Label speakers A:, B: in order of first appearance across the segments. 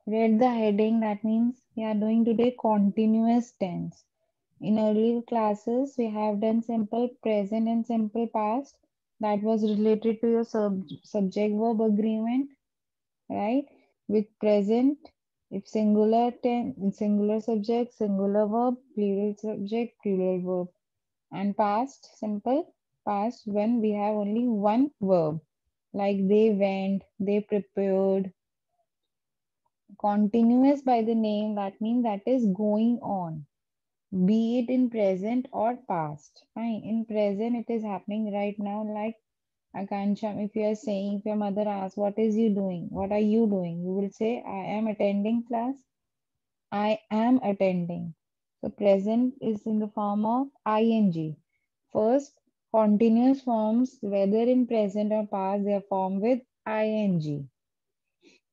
A: Read the heading. That means we are doing today continuous tense. In earlier classes, we have done simple present and simple past. That was related to your subject verb agreement, right? With present, if singular tense, singular subject, singular verb, plural subject, plural verb. And past, simple past when we have only one verb. Like they went, they prepared. Continuous by the name, that means that is going on, be it in present or past. Fine. In present, it is happening right now. Like Akansham, if you are saying, if your mother asks, what is you doing? What are you doing? You will say, I am attending class. I am attending. So present is in the form of ing. First, continuous forms, whether in present or past, they are formed with ing.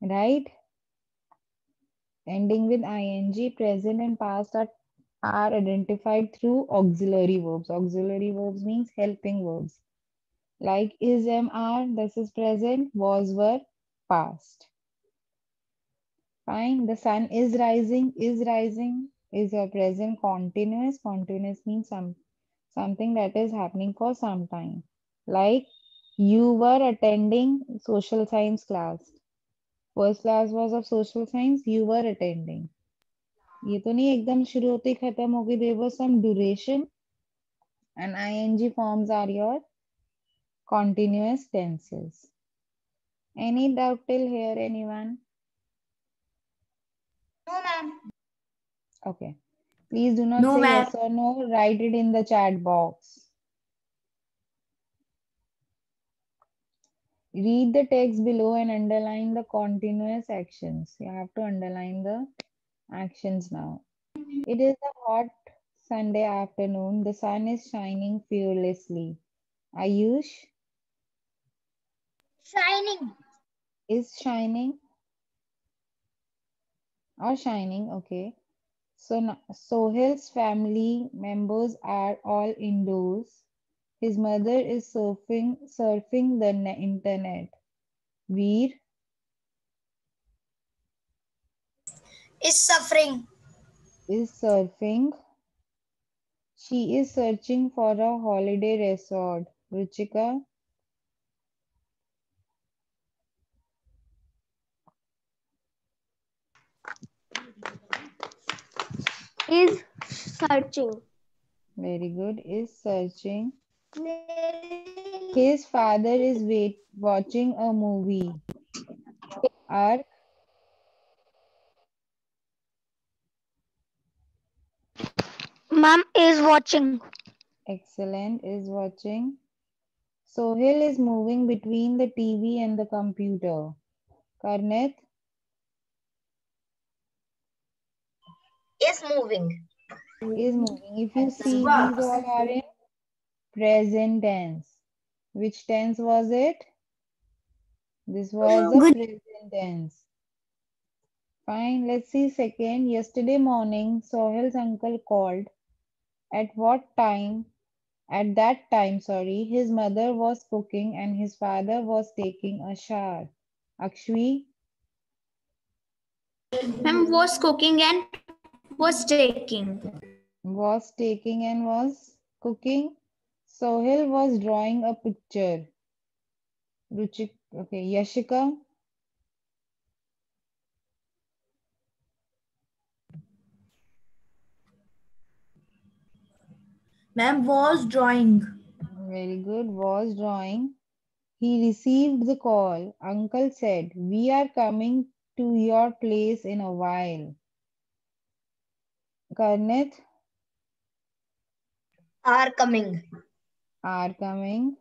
A: Right? Ending with ing, present and past are identified through auxiliary verbs. Auxiliary verbs means helping verbs. Like is, am, are, this is present, was, were, past. Fine. The sun is rising is your present continuous. Continuous means something that is happening for some time. Like you were attending social science class. First class was of social science, you were attending. ये तो नहीं एकदम शुरू होते ही खत्म हो गई. There was some duration and ing forms are your continuous tenses. Any doubt till here, anyone?
B: No, ma'am.
A: Okay. Please do not
B: No,
A: say
B: ma'am.
A: yes or no. Write it in the chat box. Read the text below and underline the continuous actions. You have to underline the actions now. It is a hot Sunday afternoon. The sun is shining fearlessly. Ayush
B: Shining.
A: is shining or shining. Okay. So Sohail's family members are all indoors. His mother is surfing the internet. Veer
B: Is suffering.
A: is surfing. She is searching for a holiday resort. Ruchika
C: Is searching.
A: very good, is searching. His father is watching a movie. Ark,
C: Mom is watching.
A: excellent, is watching. Sohail is moving between the TV and the computer. Karnit
B: Is moving.
A: is moving. If you see, these all are in present tense. Which tense was it? This was the
C: Good.
A: present tense. Fine, let's see second. Yesterday morning, Sohail's uncle called. At what time? At that time, sorry, his mother was cooking and his father was taking a shower. Akshwi
B: Ma'am was cooking and was taking.
A: was taking and was cooking. Sohail was drawing a picture. Ruchik, okay, Yashika
B: Ma'am was drawing.
A: very good, was drawing. He received the call. Uncle said, we are coming to your place in a while. Karnit
B: Are coming.
A: are coming.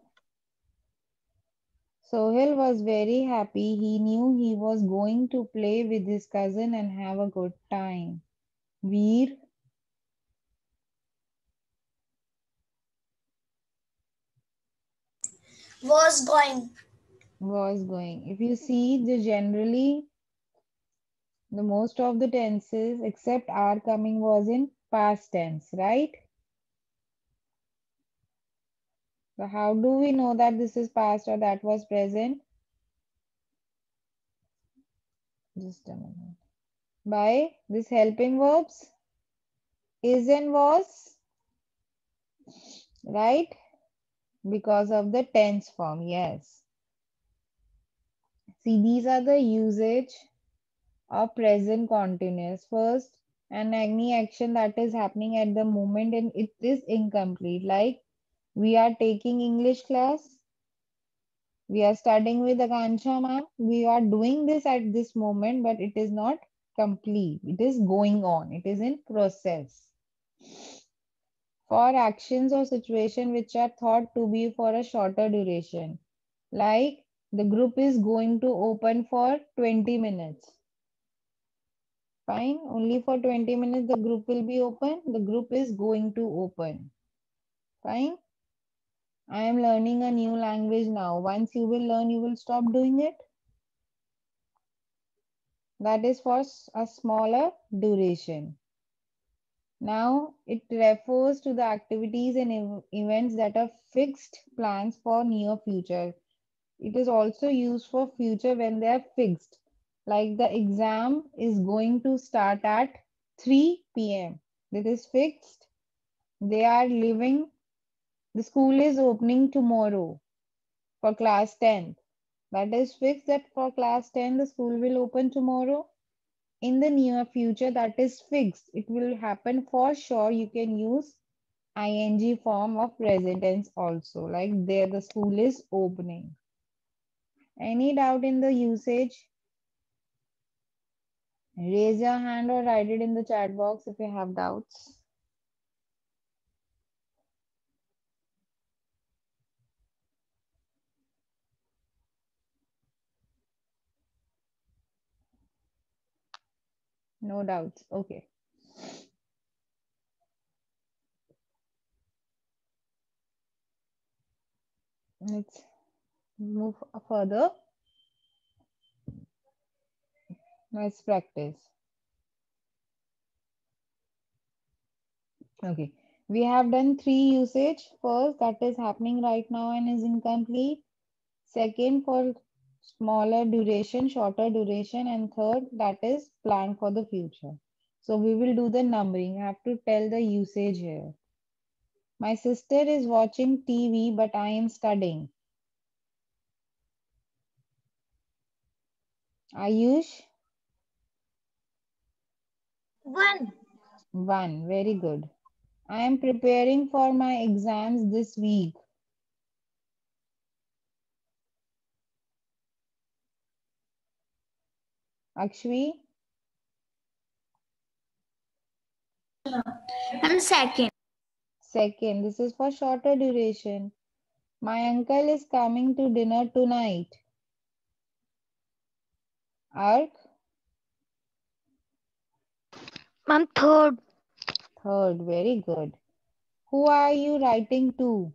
A: Sohail was very happy. He knew he was going to play with his cousin and have a good time. Veer
B: Was going.
A: was going. If you see the generally the most of the tenses except are coming was in past tense, right? So how do we know that this is past or that was present? Just a minute. By this helping verbs, is and was, right? Because of the tense form, yes. See, these are the usage of present continuous. First, any action that is happening at the moment and it is incomplete. Like, we are taking English class. We are studying with Akanksha ma'am. We are doing this at this moment, but it is not complete. It is going on. It is in process. For actions or situation which are thought to be for a shorter duration, like the group is going to open for 20 minutes. Fine, only for 20 minutes the group will be open. The group is going to open. Fine. I am learning a new language now. Once you will learn, you will stop doing it. That is for a smaller duration. Now, it refers to the activities and events that are fixed plans for near future. It is also used for future when they are fixed. Like the exam is going to start at 3 p.m. That is fixed. They are living. The school is opening tomorrow for class 10. That is fixed that for class 10 the school will open tomorrow. In the near future, that is fixed. It will happen for sure. You can use ing form of present tense also. Like there the school is opening. Any doubt in the usage? Raise your hand or write it in the chat box if you have doubts. No doubts. Okay. Let's move further. Let's practice. Okay. We have done 3 usage. First, that is happening right now and is incomplete. Second, for smaller duration, shorter duration. And third, that is planned for the future. So we will do the numbering. I have to tell the usage here. My sister is watching TV, but I am studying. Ayush?
B: 1.
A: 1. Very good. I am preparing for my exams this week. Akshvi?
B: I'm 2nd.
A: Second. This is for shorter duration. My uncle is coming to dinner tonight. Ark?
C: Ma'am, third.
A: Third. Very good. Who are you writing to?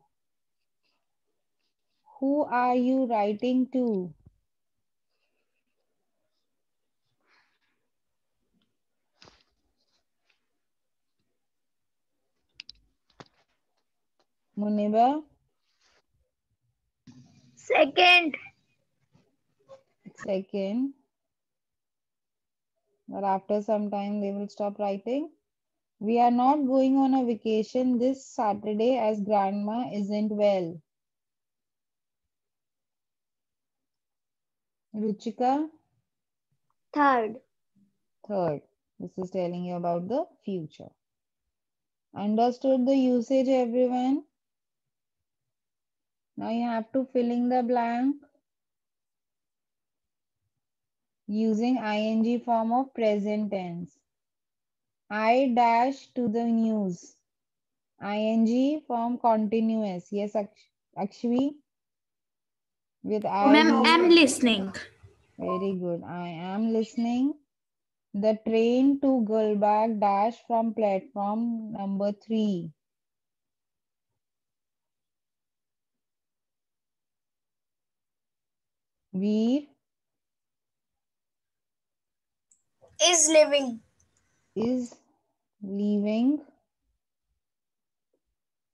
A: Who are you writing to? Muniba?
C: 2nd.
A: Second. But after some time they will stop writing. We are not going on a vacation this Saturday as grandma isn't well. Ruchika?
C: Third.
A: Third. This is telling you about the future. Understood the usage, everyone? Now you have to fill in the blank using ing form of present tense. I dash to the news. ing form continuous. Yes, Akshvi? With I
B: Ma'am,
A: we.
B: I'm listening.
A: Very good. I am listening. The train to Gulbag dash from platform number 3. Veer
B: Is living.
A: is leaving.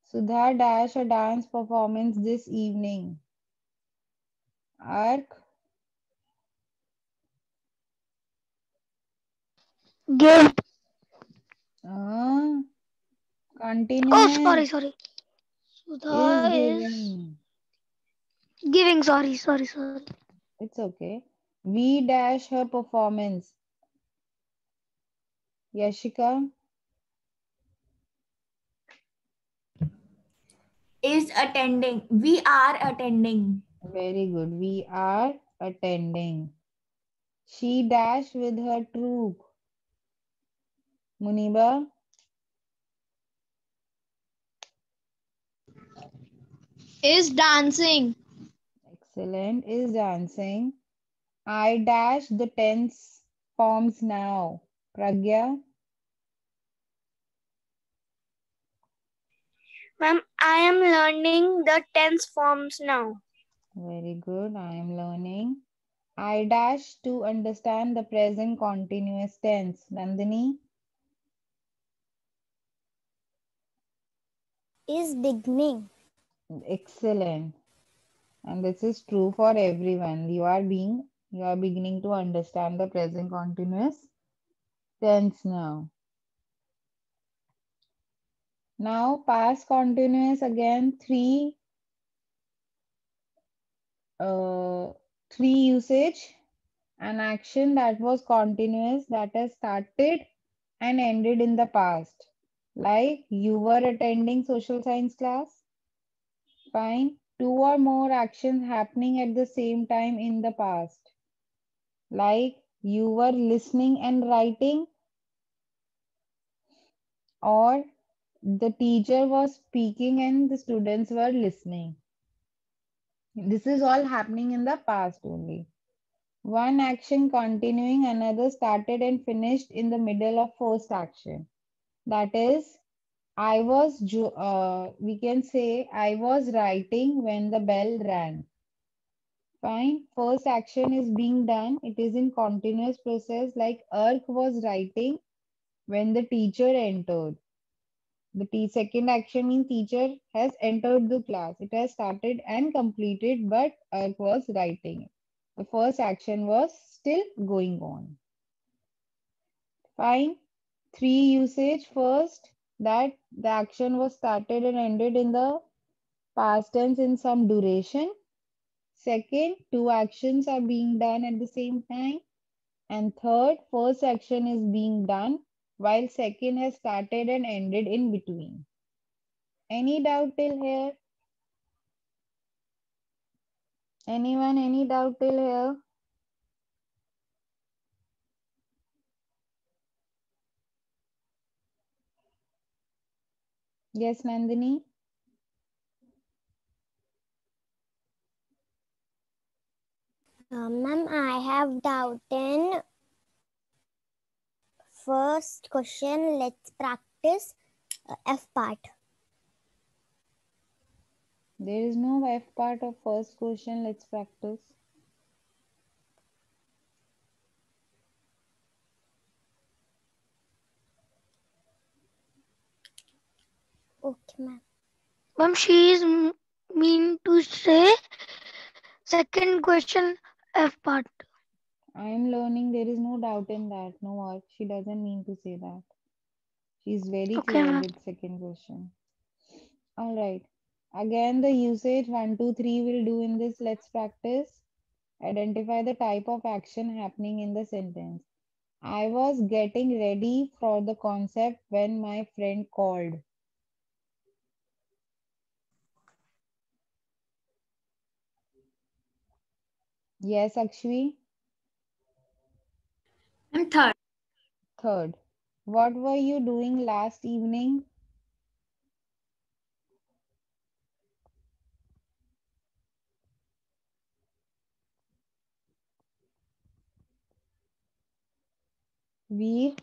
A: Sudha dash a dance performance this evening. Ark
C: Give.
A: Uh,
C: Oh,
A: continuous
C: sorry.
A: is
C: Sudha is
A: giving.
C: giving. Sorry.
A: It's okay. We dash her performance. Yashika,
B: Is attending. We are attending.
A: very good. We are attending. She dash with her troop. Muniba,
D: Is dancing.
A: excellent, is dancing. I dash the tense forms now. Pragya,
C: Ma'am, I am learning the tense forms now.
A: very good. I am learning. I dash to understand the present continuous tense. Nandini,
C: Is beginning.
A: excellent. And this is true for everyone. You are beginning to understand the present continuous tense now. Now past continuous again uh, three usage. An action that was continuous that has started and ended in the past. Like you were attending social science class. Fine. Two or more actions happening at the same time in the past. Like you were listening and writing, or the teacher was speaking and the students were listening. This is all happening in the past only. One action continuing, another started and finished in the middle of first action. That is, we can say I was writing when the bell rang. Fine. First action is being done. It is in continuous process like Ark was writing when the teacher entered. The second action means teacher has entered the class. It has started and completed, but Ark was writing. The first action was still going on. Fine. Three usage first, that the action was started and ended in the past tense in some duration. Second, two actions are being done at the same time. And third, first action is being done while second has started and ended in between. Any doubt till here? Anyone, any doubt till here? Yes, Nandini?
C: Ma'am, I have doubt in first question. Let's practice F part.
A: There is no F part of first question. Let's practice.
C: Okay, ma'am. Ma'am, she is mean to say second question F part.
A: I am learning. There is no doubt in that. No what? She doesn't mean to say that. She is very
C: Okay,
A: clear
C: ma'am.
A: with second question. All right. Again, the usage 1, 2, 3 will do in this. Let's practice. Identify the type of action happening in the sentence. I was getting ready for the concept when my friend called. Yes, Akshvi.
B: And third.
A: Third. What were you doing last evening? We.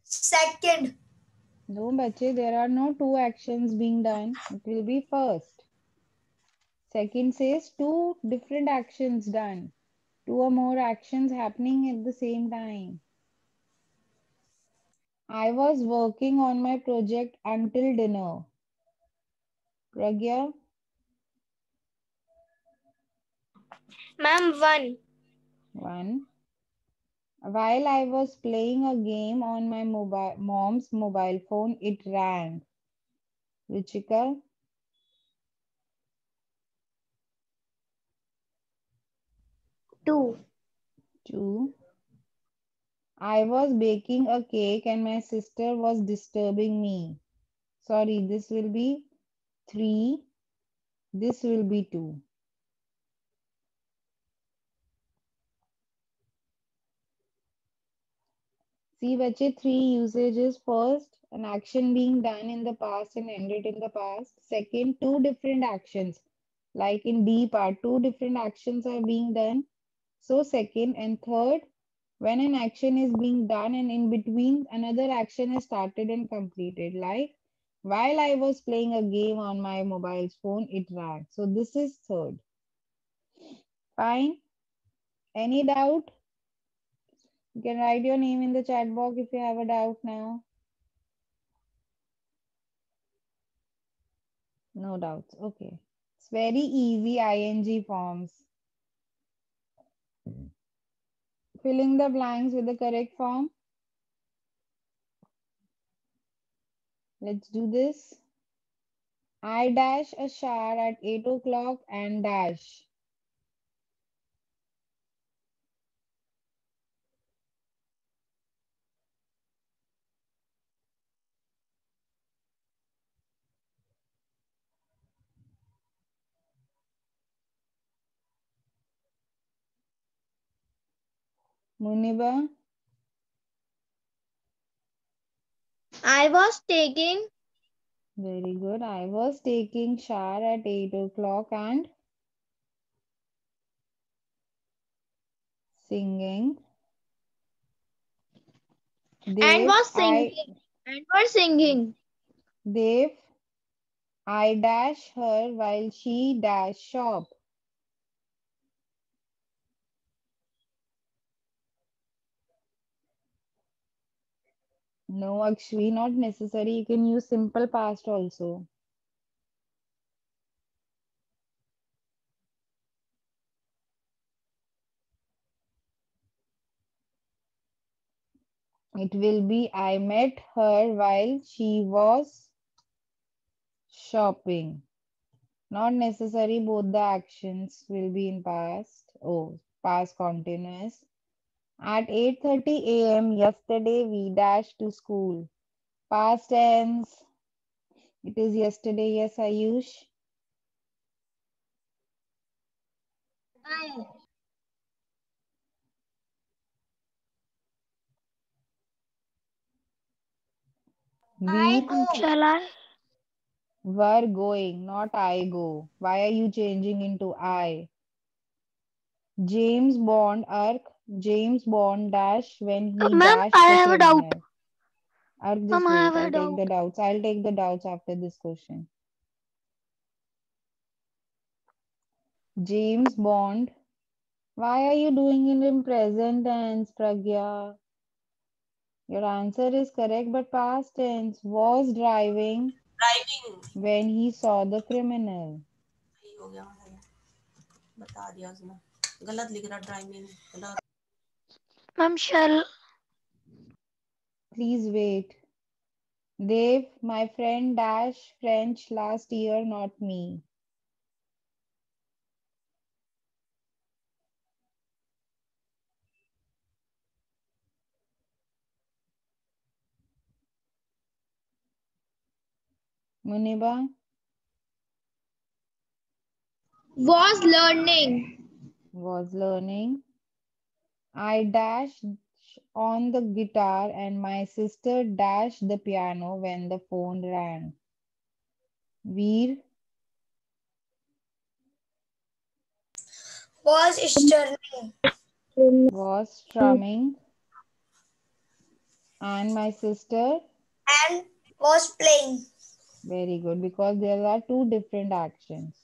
B: Second.
A: No, bache, there are no two actions being done. It will be first. Second says two different actions done. Two or more actions happening at the same time. I was working on my project until dinner. Pragya,
C: Ma'am, one.
A: 1. While I was playing a game on my mom's mobile phone, it rang. Ruchika?
B: 2.
A: 2. I was baking a cake and my sister was disturbing me. Sorry, this will be 3. This will be 2. See, bache, 3 usages. First, an action being done in the past and ended in the past. Second, 2 different actions. Like in D part, 2 different actions are being done. So second and third, when an action is being done and in between another action is started and completed. Like while I was playing a game on my mobile phone, it rang. So this is third. Fine. Any doubt? You can write your name in the chat box if you have a doubt now. No doubts. Okay. It's very easy ing forms. Filling the blanks with the correct form. Let's do this. I dash a shower at 8 o'clock and dash. Muniba,
D: I was taking
A: very good. I was taking shower at 8 o'clock and singing.
D: and
A: Dev,
D: was singing and was singing.
A: Dev, I dash her while she dash shop. No, actually not necessary. You can use simple past also. It will be I met her while she was shopping. Not necessary, both the actions will be in past. Oh, past continuous. At 8:30 a.m. yesterday we dashed to school. Past tense. It is yesterday, yes, Ayush.
B: I
A: We
B: go.
D: Shall I?
A: were going, not I go. Why are you changing into I? James Bond arc. James Bond dash when he
D: Ma'am,
A: dashed
D: I
A: the
D: have a doubt.
A: criminal. Arc,
D: Ma'am,
A: just
D: I
A: wait.
D: have a
A: I'll take
D: doubt.
A: the doubts. I'll take the doubts after this question. James Bond. Why are you doing it in present tense, Pragya? Your answer is correct, but past tense was driving
E: driving
A: when he saw the criminal.
E: सही हो गया है बता दिया उसने गलत लिख रहा ड्राइविंग गलत
D: Ma'am, shall
A: Please wait. Dev, my friend dash French last year, not me. Muniba
D: Was learning.
A: was learning. I dashed on the guitar and my sister dashed the piano when the phone rang. Veer
B: Was strumming.
A: was strumming and my sister,
B: And was playing.
A: very good, because there are two different actions.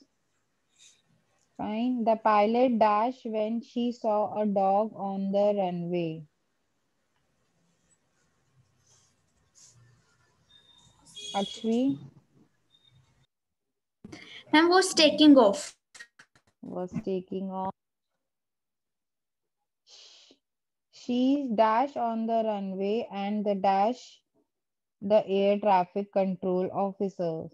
A: Fine. The pilot dashed when she saw a dog on the runway. Akshvi
B: Ma'am was taking off.
A: was taking off. She dash on the runway and the dash the air traffic control officers.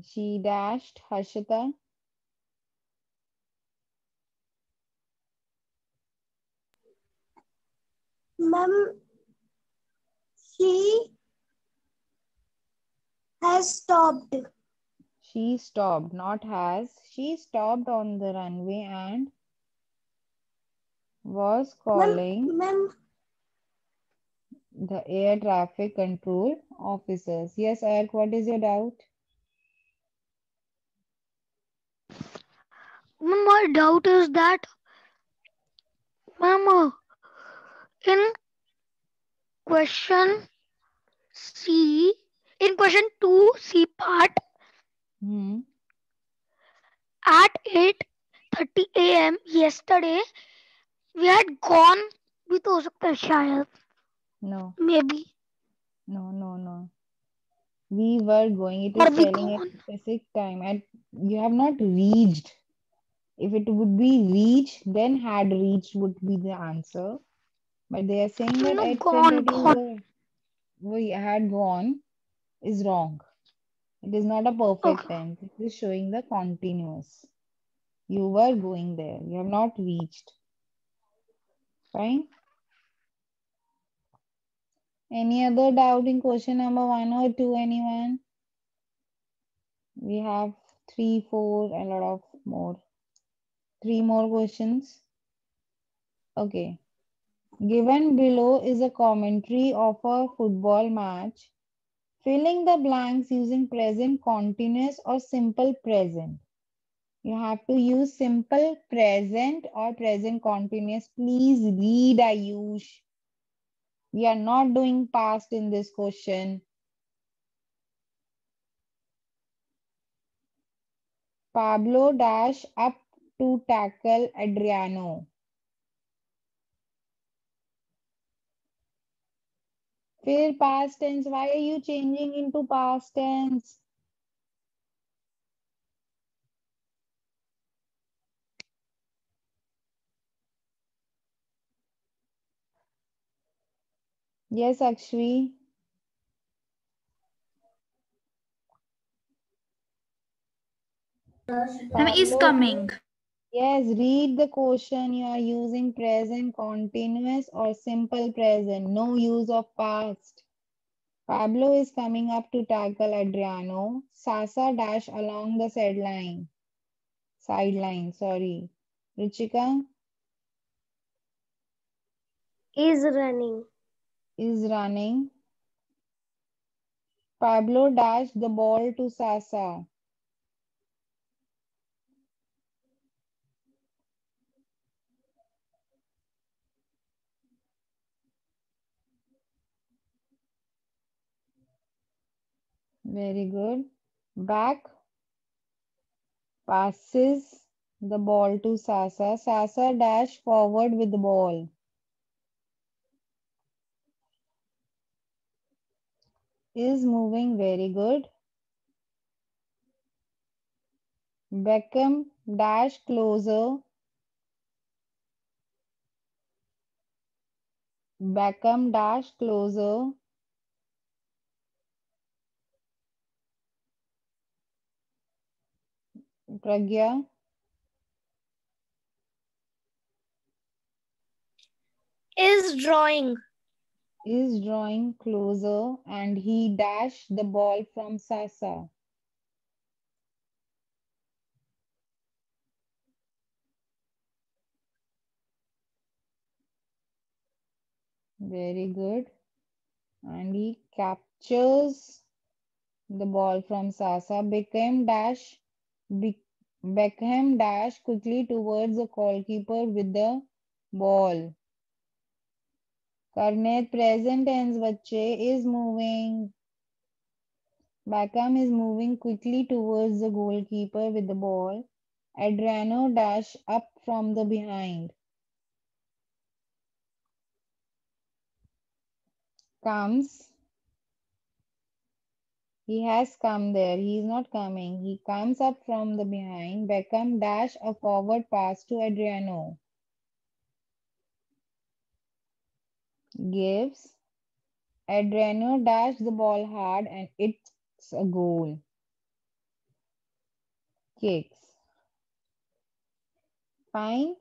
A: She dashed Harshita.
C: Ma'am, she has stopped.
A: She stopped, not has. She stopped on the runway and was calling
C: Ma'am,
A: the air traffic control officers. Yes, Ayak, what is your doubt?
D: My doubt is that, ma'am, in question C, in question 2, C part,
A: Hmm.
D: at 8:30 a.m. yesterday, we had gone भी तो हो सकता है शायद,
A: No,
D: maybe,
A: no. We were going. It
D: और
A: is
D: भी
A: telling at
D: gone.
A: specific time. And you have not reached. If it would be reached, then had reached would be the answer. But they are saying that
D: No,
A: at
D: gone,
A: 10:30
D: gone.
A: we had gone is wrong. It is not a perfect
D: Okay.
A: tense. It is showing the continuous. You were going there. You have not reached. Fine. Any other doubt in question number 1 or 2, anyone? We have 3, 4, a lot of more. 3 more questions. Okay. Given below is a commentary of a football match. Filling the blanks using present continuous or simple present. You have to use simple present or present continuous. Please read, Ayush. We are not doing past in this question. Pablo dash up to tackle Adriano. फिर past tense. Why are you changing into past tense? Yes, Akshvi.
B: Ma'am is
A: Pablo,
B: coming.
A: yes, read the question. You are using present continuous or simple present. No use of past. Pablo is coming up to tackle Adriano. Sasa dash along the sideline, sorry. Ruchika
C: is running.
A: is running. Pablo dashed the ball to Sasa. Very good. Back passes the ball to Sasa. Sasa dash forward with the ball. Is moving very good. Beckham dash closer. Beckham dash closer. Pragya
C: Is drawing.
A: is drawing closer and he dashed the ball from Sasa. Very good. And he captures the ball from Sasa. Beckham dash quickly towards the goalkeeper with the ball. Karnet present tense बच्चे is moving. Beckham is moving quickly towards the goalkeeper with the ball. Adriano dash up from the behind. Comes He has come there. He is not coming. He comes up from the behind. Beckham dash a forward pass to Adriano. Gives. Adriano dash the ball hard and it's a goal. Kicks. Fine.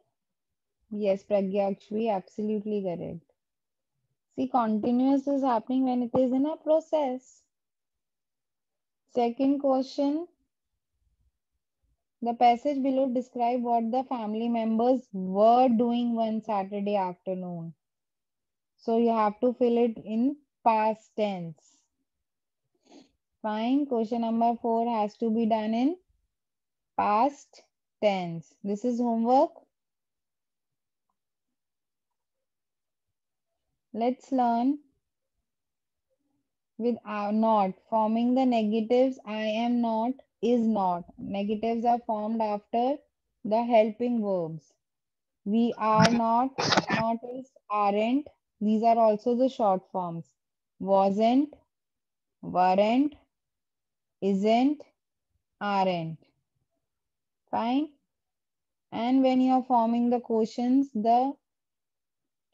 A: Yes, Pragya actually absolutely correct. See, continuous is happening when it is in a process. Second question. The passage below describe what the family members were doing one Saturday afternoon. So you have to fill it in past tense. Fine. Question number 4 has to be done in past tense. This is homework. Let's learn with not forming the negatives. I am not, is not. Negatives are formed after the helping verbs. We are not is aren't. These are also the short forms. Wasn't, weren't, isn't, aren't. Fine. And when you are forming the questions, the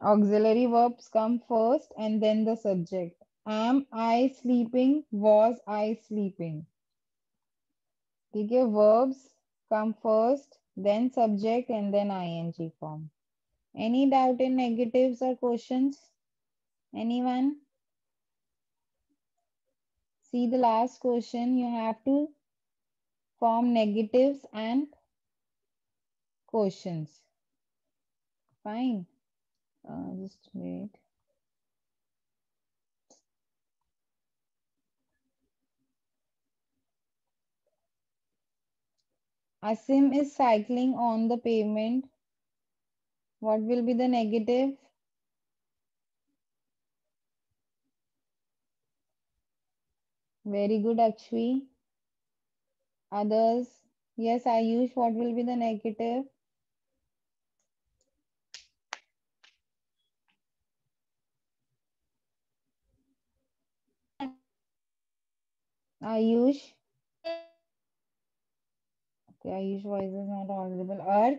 A: auxiliary verbs come first and then the subject. Am I sleeping? Was I sleeping? Okay, verbs come first, then subject, and then ing form. Any doubt in negatives or questions? Anyone? See the last question. You have to form negatives and questions. Fine. Just wait. Asim is cycling on the pavement. What will be the negative? Very good, Akshvi. Others? Yes, Ayush, what will be the negative? Ayush? Okay, Ayush voice is not audible. Ark?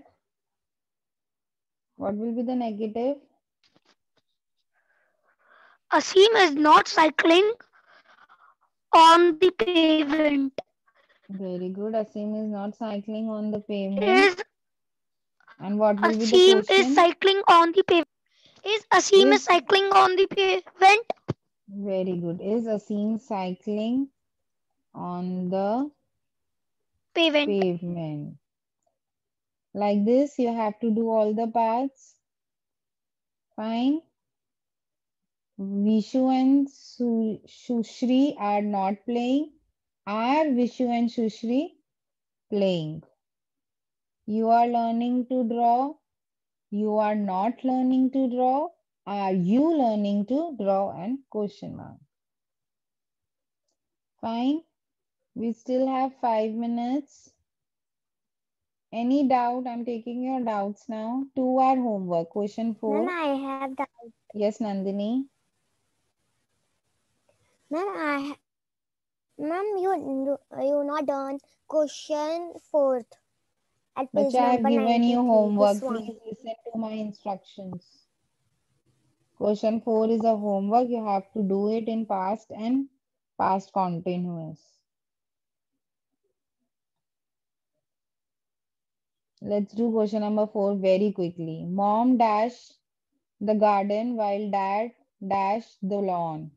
A: What will be the negative?
D: Asim is not cycling on the pavement.
A: Very good. Asim is not cycling on the pavement.
D: Is
A: And what will be the
D: Asim is
A: question?
D: cycling on the pavement? Is Asim is
A: Is
D: cycling on the pavement?
A: very good. Is Asim cycling on the
D: Pavement.
A: pavement? Like this, you have to do all the parts. Fine. Vishu and Shushri are not playing. Are Vishu and Shushri playing? You are learning to draw. You are not learning to draw. Are you learning to draw? And question mark. Fine. We still have 5 minutes. Any doubt? I'm taking your doubts now. 2 are homework. Question 4.
C: Ma'am, I have the
A: Yes, Nandini.
C: ma'am. Ma'am, you not done question fourth at page
A: Bacha, I have
C: number
A: given you
C: 93.
A: homework.
C: This one.
A: Please listen to my instructions. Question 4 is a homework. You have to do it in past and past continuous. Let's do question number 4 very quickly. Mom dash the garden while dad dash the lawn.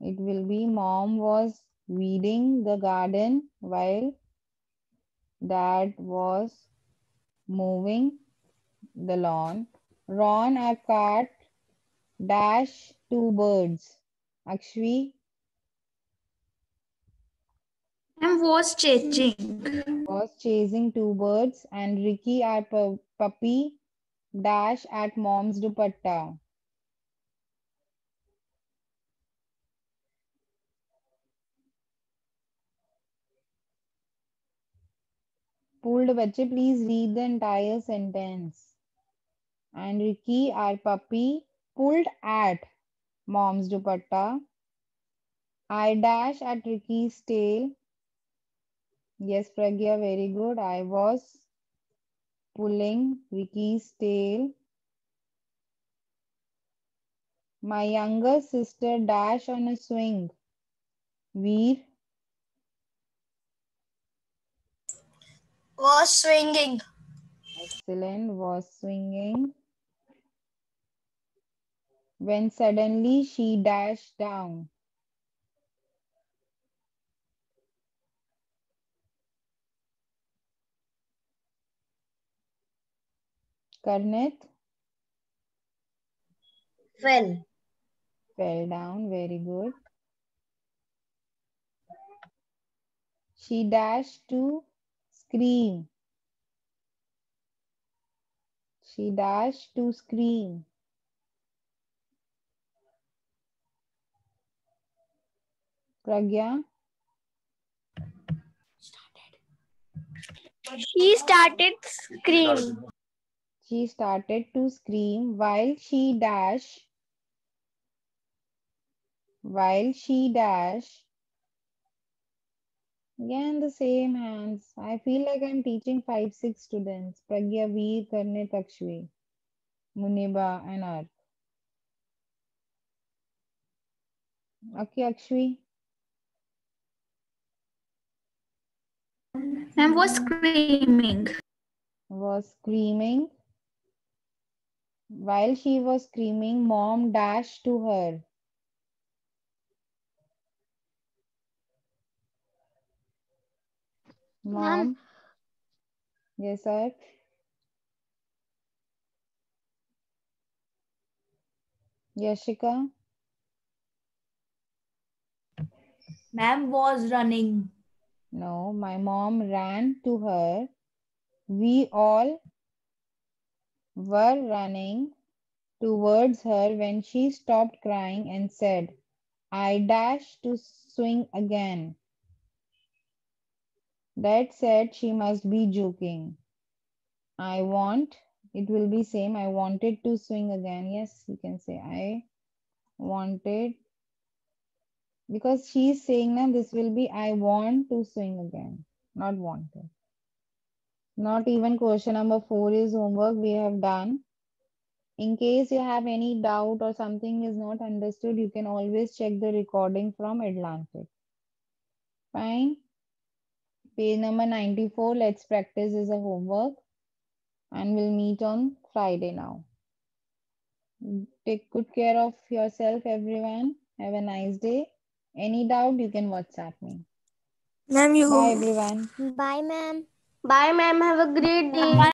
A: It will be mom was weeding the garden while dad was mowing the lawn. Ron a cat dash two birds. Akshvi
B: And was changing.
A: was chasing two birds and Ricky our puppy dash at mom's dupatta. Pulled बच्चे, please read the entire sentence. And Ricky our puppy pulled at mom's dupatta. I dash at Ricky's tail. Yes, Pragya, very good. I was pulling Ricky's tail. My younger sister dash on a swing. Veer
B: Was swinging.
A: excellent, was swinging. When suddenly she dashed down. Karnit
B: Fell.
A: fell down, very good. She dashed to scream. She dashed to scream. Pragya,
D: She started screaming.
A: she started to scream while she dash. While she dash. Again, the same hands. I feel like I'm teaching 5-6 students. Pragya, Veer, Karnit, Akshvi, Muniba, and Arth. Okay, Akshvi.
B: Ma'am was screaming.
A: Was screaming. While she was screaming, mom dashed to her. Mom. Yes, sir. Yashika.
B: Ma'am was running.
A: No, my mom ran to her. We all were running towards her when she stopped crying and said, I dash to swing again. Dad said she must be joking. It will be same. I wanted to swing again. Yes, you can say I wanted. Because she's saying now this will be I want to swing again. Not wanted. Not even question number 4 is homework we have done. In case you have any doubt or something is not understood, you can always check the recording from Atlantic. Fine. Page number 94, let's practice is a homework. And we'll meet on Friday now. Take good care of yourself, everyone. Have a nice day. Any doubt, you can WhatsApp me.
B: Ma'am,
A: Bye, everyone.
C: Bye, ma'am.
B: Bye, ma'am. Have a great day.